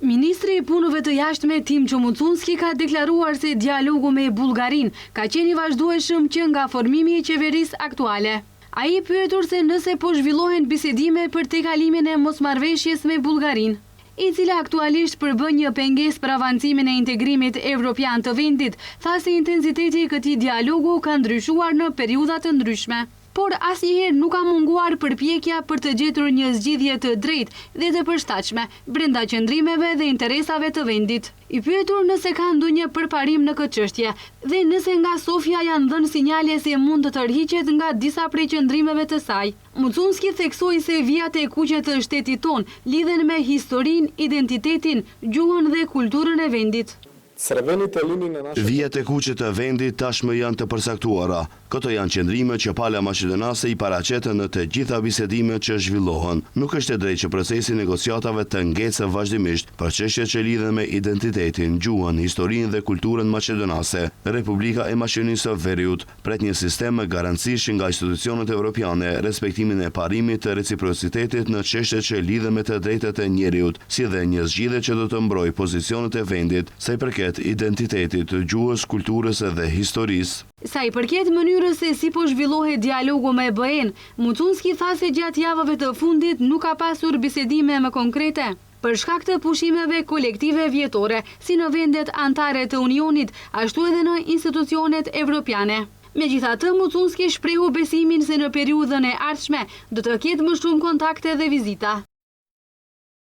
Ministri i punëve të jashtme Tim Çomucunski ka deklaruar se dialogu me Bullgarin ka qenë i vazhdueshëm që nga formimi i qeverisë aktuale. Ai pyetur se nëse po zhvillohen bisedime për tejkalimin e mosmarrveshjes me Bullgarin, i cila aktualisht përbën një pengesë për avancimin e integrimit evropian të vendit, tha se intensiteti i këtij dialogu ka ndryshuar në periudha të ndryshme. Por asnjëherë nuk ka munguar përpjekja për të gjetur një zgjidhje të drejtë dhe të përshtatshme brenda qëndrimeve dhe interesave të vendit. I pyetur nëse ka ndonjë përparim në këtë çështje dhe nëse nga Sofia janë dhënë sinjale se mund të tërhiqet nga disa prej qëndrimeve të saj, Mucunski theksoi se vijat e kuqe të shtetit ton lidhen me historinë, identitetin, gjuhën dhe kulturën e vendit. Vijat e kuqe të vendit tashmë janë të përcaktuara. Këto janë qëndrime që pala maqedonase i paraqeten në të gjitha bisedimet që zhvillohen. Nuk është e drejtë që procesi negociatave të ngecë vazhdimisht për çështjet që lidhen me identitetin, gjuhën, historinë dhe kulturën maqedonase. Republika e Maqedonisë së Veriut pret një sistem me garancish nga institucionet evropiane, respektimin e parimit të reciprocitetit në çështjet që lidhen me të drejtat e njeriut, si dhe një zgjidhje që do të mbrojë pozicionet e vendit sa i përket identitetit, gjuhës, kulturës dhe historisë. Sa i përket mënyrës se si po zhvillohet dialogu me BE-n, Mucunski tha se gjatë javëve të fundit nuk ka pasur bisedime më konkrete për shkak të pushimeve kolektive vjetore, si në vendet anëtare të Unionit, ashtu edhe në institucionet evropiane. Megjithatë, Mucunski shprehu besimin se në periudhën e ardhshme do të ketë më shumë kontakte dhe vizita.